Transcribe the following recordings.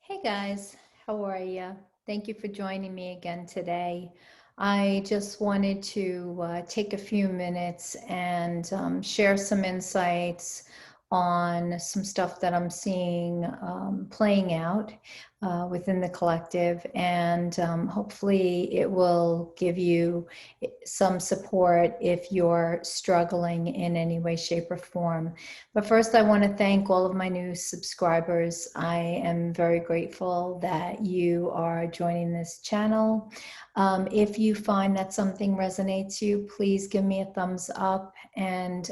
Hey guys, how are you? Thank you for joining me again today. I just wanted to take a few minutes and share some insights on some stuff that I'm seeing playing out within the collective, and hopefully it will give you some support if you're struggling in any way, shape, or form. But first, I want to thank all of my new subscribers. I am very grateful that you are joining this channel. If you find that something resonates you, please give me a thumbs up and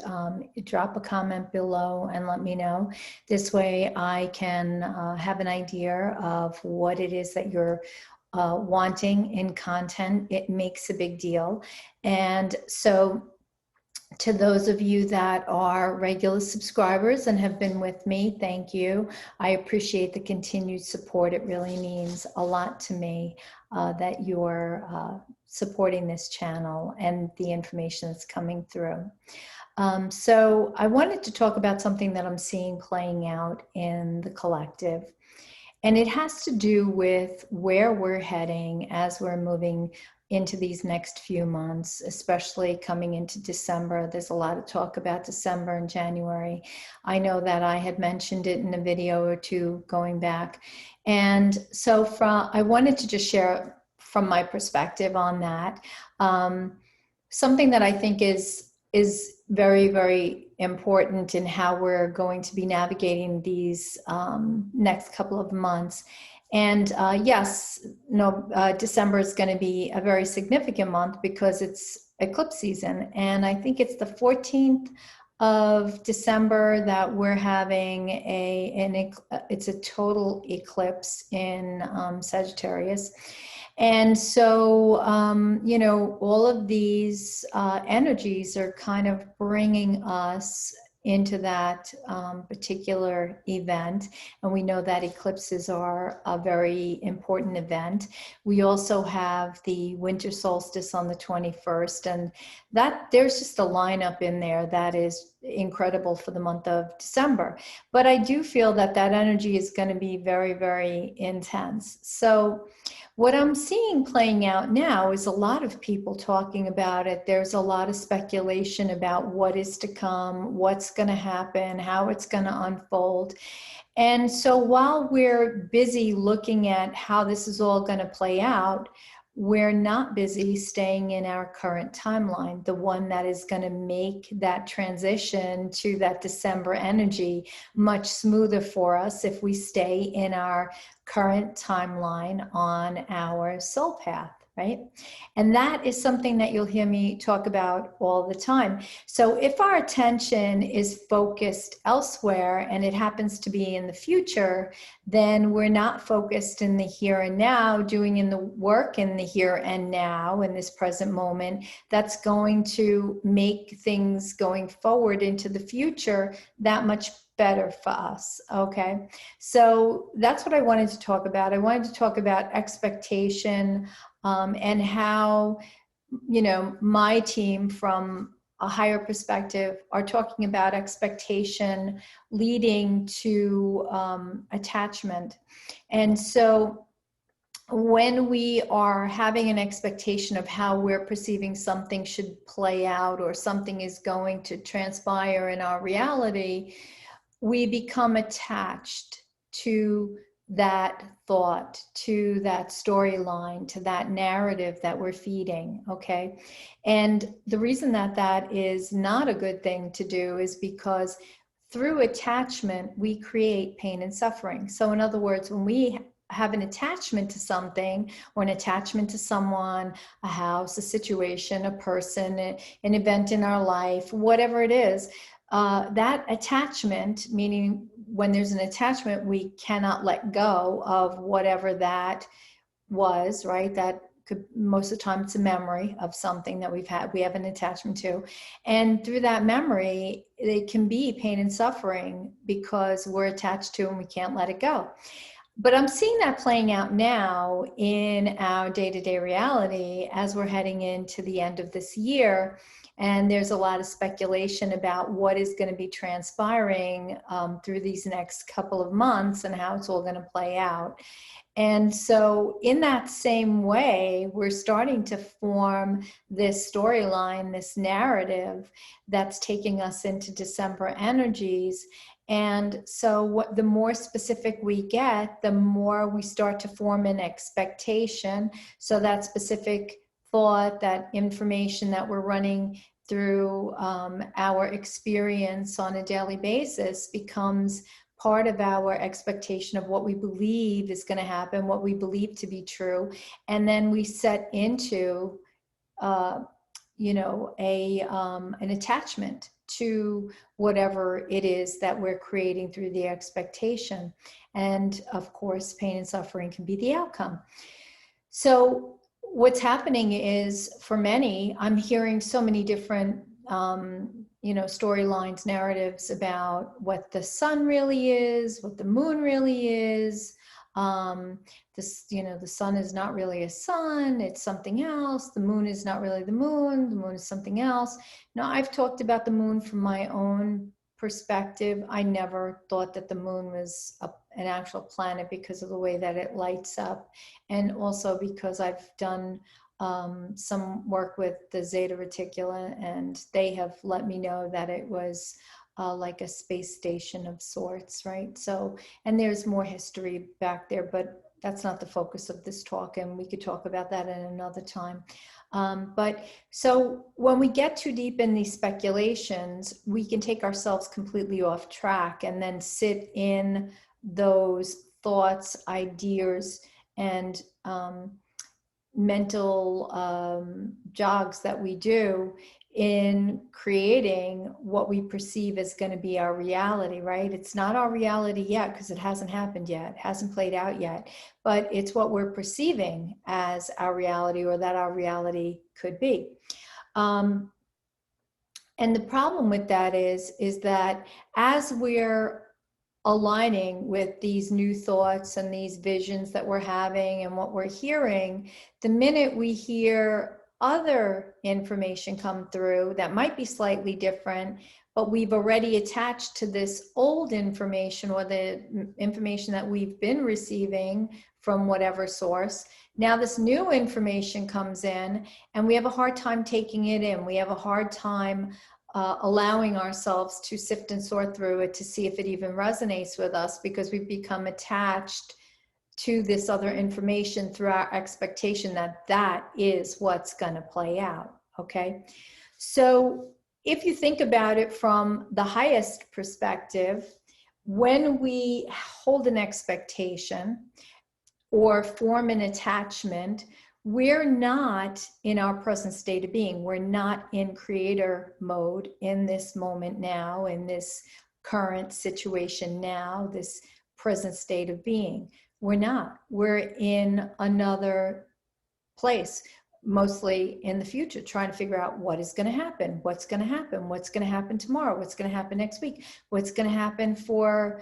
drop a comment below and let me know. This way I can have an idea of what it is that you're wanting in content. It makes a big deal. And so to those of you that are regular subscribers and have been with me, thank you. I appreciate the continued support. It really means a lot to me that you're supporting this channel and the information that's coming through. So I wanted to talk about something that I'm seeing playing out in the collective. And it has to do with where we're heading as we're moving into these next few months, especially coming into December. There's a lot of talk about December and January. I know that I had mentioned it in a video or two going back. And so I wanted to just share from my perspective on that. Something that I think is very, very important in how we're going to be navigating these next couple of months. And yes, no, December is going to be a very significant month because it's eclipse season. And I think it's the 14th of December that we're having it's a total eclipse in Sagittarius. And so, all of these energies are kind of bringing us into that particular event. And we know that eclipses are a very important event. We also have the winter solstice on the 21st, and that there's just a lineup in there that is incredible for the month of December. But I do feel that that energy is going to be very, very intense. So what I'm seeing playing out now is a lot of people talking about it. There's a lot of speculation about what is to come, what's going to happen, how it's going to unfold. And so while we're busy looking at how this is all going to play out, we're not busy staying in our current timeline, the one that is going to make that transition to that December energy much smoother for us if we stay in our current timeline on our soul path, right? And that is something that you'll hear me talk about all the time. So if our attention is focused elsewhere and it happens to be in the future, then we're not focused in the here and now, doing in the work in the here and now, in this present moment, that's going to make things going forward into the future that much better for us. Okay. So that's what I wanted to talk about. I wanted to talk about expectation and how, my team from a higher perspective are talking about expectation leading to attachment. And so when we are having an expectation of how we're perceiving something should play out or something is going to transpire in our reality, we become attached to that thought, to that storyline, to that narrative that we're feeding, okay? And the reason that that is not a good thing to do is because through attachment, we create pain and suffering. So in other words, when we have an attachment to something or an attachment to someone, a house, a situation, a person, an event in our life, whatever it is, that attachment, meaning when there's an attachment, we cannot let go of whatever that was, right? That could, most of the time it's a memory of something that we have an attachment to. And through that memory, it can be pain and suffering because we're attached to and we can't let it go. But I'm seeing that playing out now in our day-to-day reality as we're heading into the end of this year. And there's a lot of speculation about what is going to be transpiring through these next couple of months and how it's all going to play out. And so in that same way, we're starting to form this storyline, this narrative that's taking us into December energies. And so the more specific we get, the more we start to form an expectation. So that specific thought, that information that we're running through our experience on a daily basis becomes part of our expectation of what we believe is going to happen, what we believe to be true. And then we set into, an attachment to whatever it is that we're creating through the expectation. And of course, pain and suffering can be the outcome. So what's happening is, for many, I'm hearing so many different storylines, narratives about what the sun really is, what the moon really is. The sun is not really a sun, it's something else. The moon is not really the moon is something else. Now, I've talked about the moon from my own perspective. I never thought that the moon was an actual planet because of the way that it lights up, and also because I've done some work with the Zeta Reticula, and they have let me know that it was like a space station of sorts, right? So, and there's more history back there, but that's not the focus of this talk, and we could talk about that at another time. But so when we get too deep in these speculations, we can take ourselves completely off track and then sit in those thoughts, ideas, and mental jogs that we do in creating what we perceive as going to be our reality, right? It's not our reality yet because it hasn't happened yet, hasn't played out yet, but it's what we're perceiving as our reality, or that our reality could be. And the problem with that is that as we're aligning with these new thoughts and these visions that we're having and what we're hearing, the minute we hear other information come through that might be slightly different, but we've already attached to this old information, or the information that we've been receiving from whatever source, now this new information comes in and we have a hard time taking it in. We have a hard time allowing ourselves to sift and sort through it to see if it even resonates with us, because we've become attached to this other information through our expectation that that is what's going to play out. Okay. So if you think about it from the highest perspective, when we hold an expectation or form an attachment, we're not in our present state of being. We're not in creator mode in this moment now, in this current situation now, this present state of being. We're not. We're in another place, mostly in the future, trying to figure out what is going to happen, what's going to happen, what's going to happen tomorrow, what's going to happen next week, what's going to happen for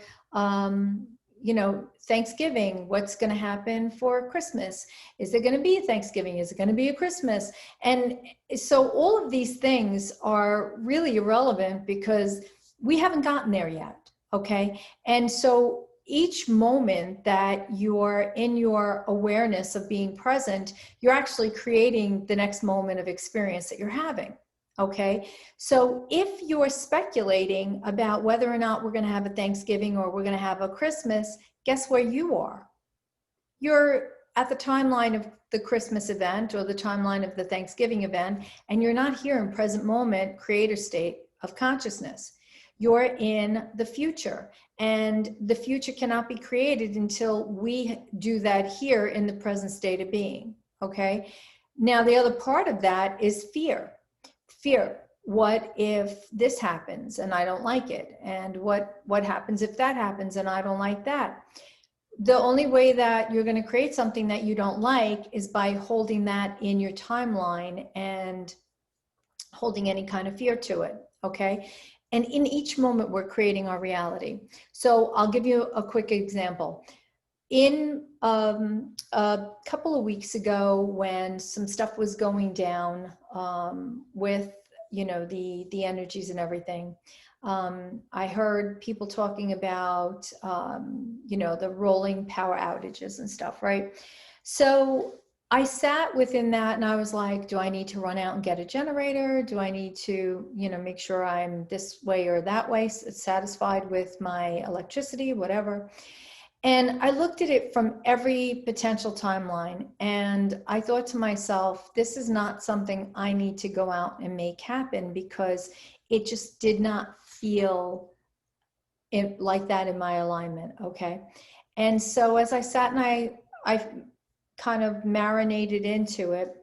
Thanksgiving, what's going to happen for Christmas. Is there going to be a Thanksgiving? Is it going to be a Christmas? And so all of these things are really irrelevant because we haven't gotten there yet. Okay. And so each moment that you're in your awareness of being present, you're actually creating the next moment of experience that you're having. Okay, so if you're speculating about whether or not we're going to have a Thanksgiving or we're going to have a Christmas, guess where you are? You're at the timeline of the Christmas event or the timeline of the Thanksgiving event, and you're not here in present moment, creator state of consciousness. You're in the future, and the future cannot be created until we do that here in the present state of being. Okay, now the other part of that is fear. Fear. What if this happens and I don't like it? And what happens if that happens and I don't like that? The only way that you're going to create something that you don't like is by holding that in your timeline and holding any kind of fear to it. Okay. And in each moment, we're creating our reality. So I'll give you a quick example. in a couple of weeks ago, when some stuff was going down with, you know, the energies and everything, I heard people talking about, you know, the rolling power outages and stuff, right? So I sat within that and I was like, do I need to run out and get a generator? Do I need to, you know, make sure I'm this way or that way, satisfied with my electricity, whatever. And I looked at it from every potential timeline. And I thought to myself, this is not something I need to go out and make happen, because it just did not feel like that in my alignment. Okay. And so as I sat and I kind of marinated into it,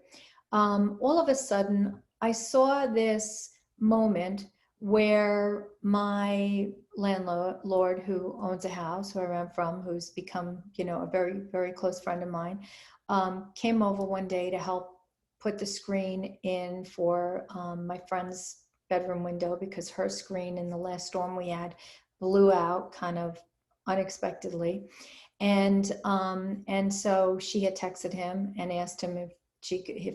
all of a sudden I saw this moment where my landlord, who owns a house where I'm from, who's become, you know, a very, very close friend of mine, came over one day to help put the screen in for my friend's bedroom window, because her screen in the last storm we had blew out kind of unexpectedly. And so she had texted him and asked him if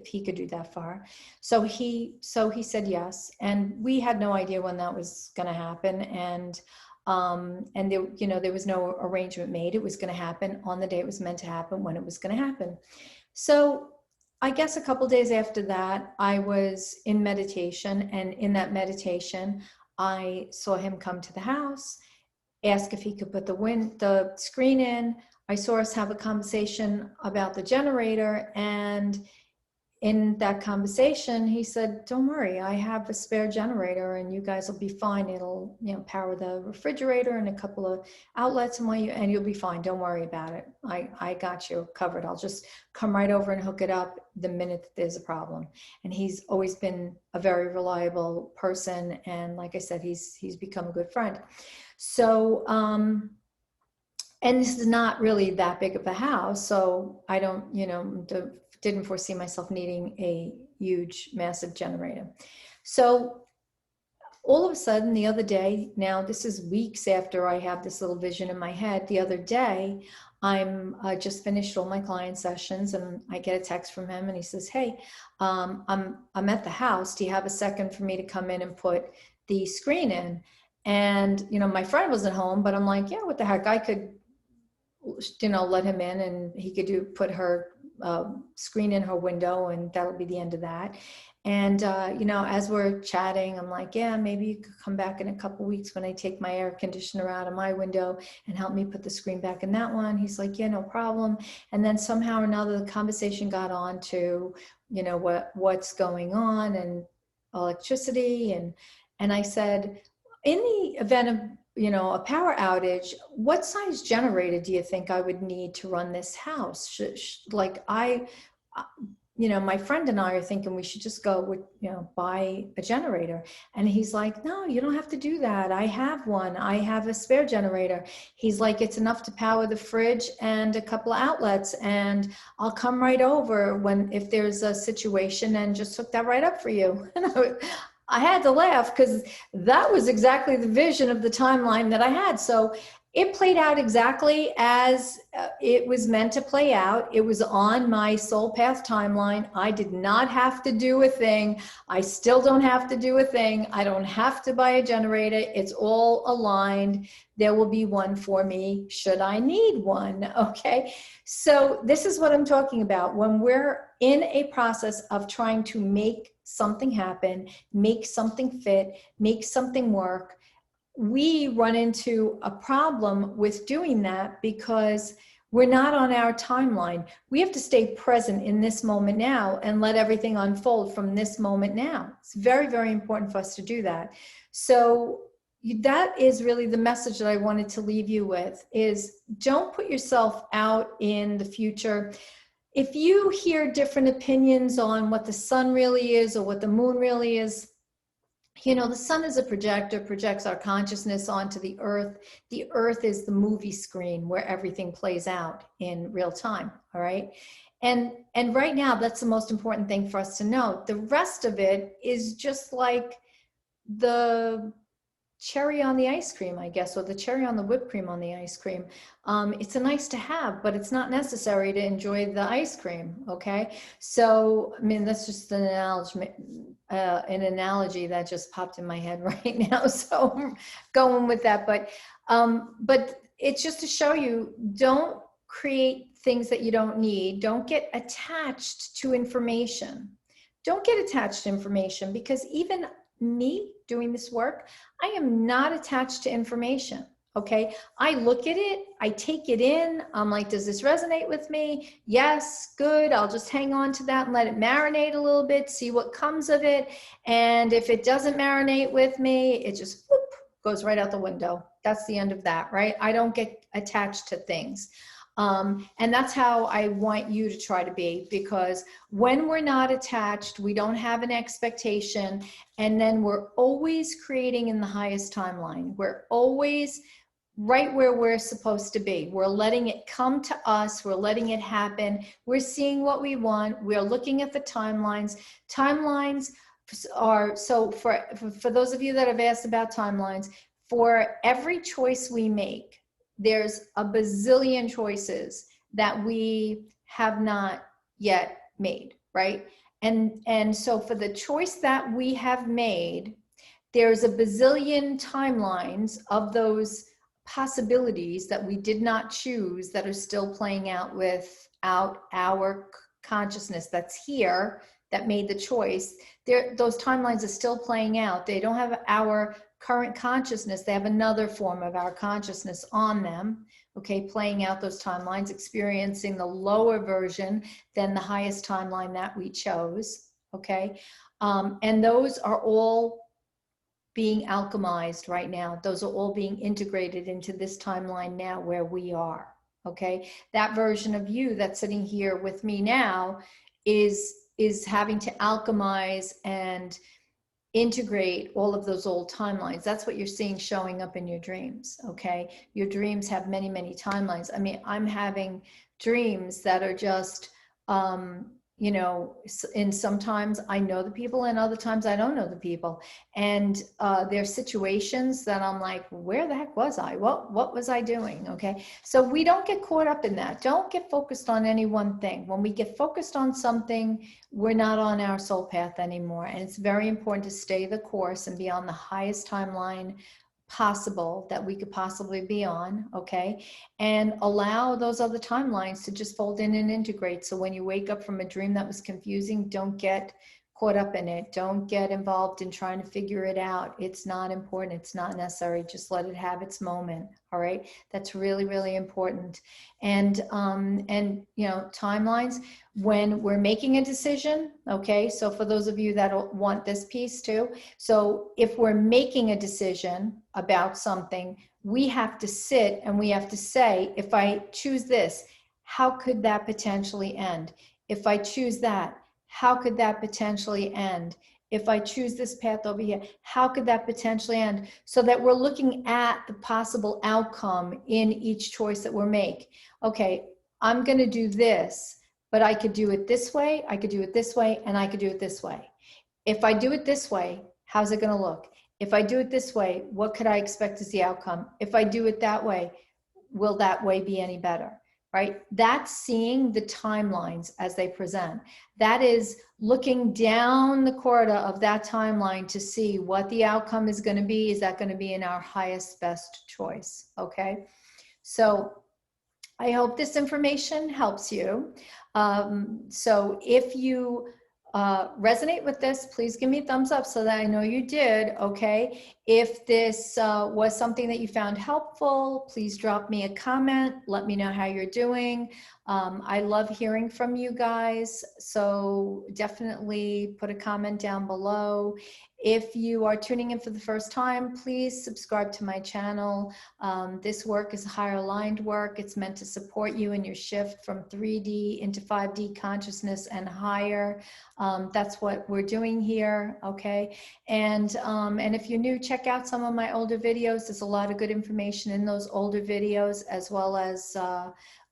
he could do that for her. So he said yes, and we had no idea when that was going to happen. And there, you know, there was no arrangement made. It was going to happen on the day it was meant to happen, when it was going to happen. So I guess a couple days after that, I was in meditation, and in that meditation, I saw him come to the house, ask if he could put the screen in. I saw us have a conversation about the generator, and in that conversation, he said, don't worry, I have a spare generator and you guys will be fine. It'll, you know, power the refrigerator and a couple of outlets and you'll be fine. Don't worry about it. I got you covered. I'll just come right over and hook it up the minute that there's a problem. And he's always been a very reliable person. And like I said, he's become a good friend. So, and this is not really that big of a house. So I don't, you know, didn't foresee myself needing a huge, massive generator. So all of a sudden the other day, now this is weeks after I have this little vision in my head, the other day, I'm just finished all my client sessions, and I get a text from him and he says, hey, I'm at the house. Do you have a second for me to come in and put the screen in? And, you know, my friend wasn't home, but I'm like, yeah, what the heck? I could, you know, let him in and he could put her screen in her window, and that'll be the end of that. And, you know, as we're chatting, I'm like, yeah, maybe you could come back in a couple weeks when I take my air conditioner out of my window and help me put the screen back in that one. He's like, yeah, no problem. And then somehow or another, the conversation got on to, you know, what's going on and electricity. And I said, in the event of, you know, a power outage, what size generator do you think I would need to run this house? You know, my friend and I are thinking we should just go with, you know, buy a generator. And he's like, no, you don't have to do that. I have one. I have a spare generator. He's like, it's enough to power the fridge and a couple of outlets. And I'll come right over if there's a situation and just hook that right up for you. And I had to laugh, because that was exactly the vision of the timeline that I had. So it played out exactly as it was meant to play out. It was on my soul path timeline. I did not have to do a thing. I still don't have to do a thing. I don't have to buy a generator. It's all aligned. There will be one for me should I need one. Okay. So this is what I'm talking about. When we're in a process of trying to make something happen, make something fit, make something work, we run into a problem with doing that because we're not on our timeline. We have to stay present in this moment now and let everything unfold from this moment now. It's very, very important for us to do that. So that is really the message that I wanted to leave you with, is don't put yourself out in the future. If you hear different opinions on what the sun really is or what the moon really is, you know, the sun is a projector, projects our consciousness onto the earth. The earth is the movie screen where everything plays out in real time, all right? And right now, that's the most important thing for us to know. The rest of it is just like the cherry on the ice cream, I guess, or the cherry on the whipped cream on the ice cream. It's a nice to have, but it's not necessary to enjoy the ice cream, okay? So, I mean, that's just an analogy that just popped in my head right now. So I'm going with that, but it's just to show you, don't create things that you don't need. Don't get attached to information. Don't get attached to information, because even me doing this work, I am not attached to information. Okay. I look at it, I take it in. I'm like, does this resonate with me? Yes. Good. I'll just hang on to that and let it marinate a little bit, see what comes of it. And if it doesn't marinate with me, it just whoop, goes right out the window. That's the end of that, right? I don't get attached to things. And that's how I want you to try to be, because when we're not attached, we don't have an expectation, and then we're always creating in the highest timeline. We're always right where we're supposed to be. We're letting it come to us. We're letting it happen. We're seeing what we want. We're looking at the timelines. Timelines are, so for those of you that have asked about timelines, for every choice we make, there's a bazillion choices that we have not yet made, right? And so for the choice that we have made, there's a bazillion timelines of those possibilities that we did not choose that are still playing out without our consciousness that's here, that made the choice. Those timelines are still playing out. They don't have our current consciousness. They have another form of our consciousness on them, okay, playing out those timelines, experiencing the lower version than the highest timeline that we chose, okay? And those are all being alchemized right now. Those are all being integrated into this timeline now where we are, okay? That version of you that's sitting here with me now is having to alchemize and integrate all of those old timelines. That's what you're seeing showing up in your dreams, okay? Your dreams have many, many timelines. I mean, I'm having dreams that are just, you know, and sometimes I know the people and other times I don't know the people. And there's situations that I'm like, where the heck was I? What was I doing? Okay. So we don't get caught up in that. Don't get focused on any one thing. When we get focused on something, we're not on our soul path anymore. And it's very important to stay the course and be on the highest timeline possible that we could possibly be on, okay? And allow those other timelines to just fold in and integrate. So when you wake up from a dream that was confusing, don't get caught up in it. Don't get involved in trying to figure it out. It's not important. It's not necessary. Just let it have its moment. All right. That's really, really important. And you know, timelines, when we're making a decision, okay, so for those of you that want this piece too, so if we're making a decision about something, we have to sit and we have to say, if I choose this, how could that potentially end? If I choose that, how could that potentially end? If I choose this path over here, how could that potentially end? So that we're looking at the possible outcome in each choice that we make. Okay, I'm going to do this, but I could do it this way, I could do it this way, and I could do it this way. If I do it this way, how's it going to look? If I do it this way, what could I expect as the outcome? If I do it that way, will that way be any better? Right? That's seeing the timelines as they present. That is looking down the corridor of that timeline to see what the outcome is going to be. Is that going to be in our highest, best choice? Okay. So I hope this information helps you. So if you resonate with this, please give me a thumbs up so that I know you did, okay? If this was something that you found helpful, please drop me a comment. Let me know how you're doing. I love hearing from you guys, so definitely put a comment down below. If you are tuning in for the first time, please subscribe to my channel. This work is higher aligned work. It's meant to support you in your shift from 3D into 5D consciousness and higher. That's what we're doing here, okay? And if you're new, check out some of my older videos. There's a lot of good information in those older videos, as well as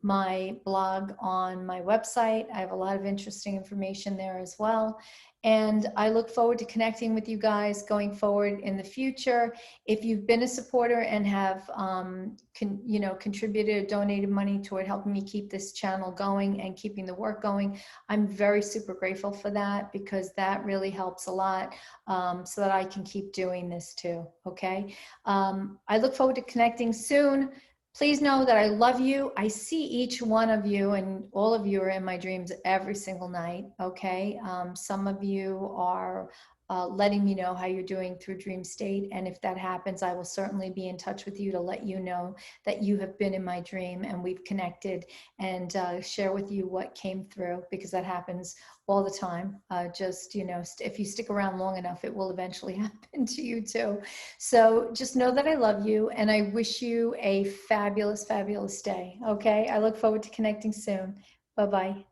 my blog on my website. I have a lot of interesting information there as well. And I look forward to connecting with you guys going forward in the future. If you've been a supporter and have contributed or donated money toward helping me keep this channel going and keeping the work going, I'm very super grateful for that, because that really helps a lot, so that I can keep doing this too. Okay. I look forward to connecting soon. Please know that I love you. I see each one of you, and all of you are in my dreams every single night. Okay. Some of you are letting me know how you're doing through dream state. And if that happens, I will certainly be in touch with you to let you know that you have been in my dream and we've connected, and share with you what came through, because that happens all the time. Just, if you stick around long enough, it will eventually happen to you too. So just know that I love you, and I wish you a fabulous, fabulous day. Okay. I look forward to connecting soon. Bye-bye.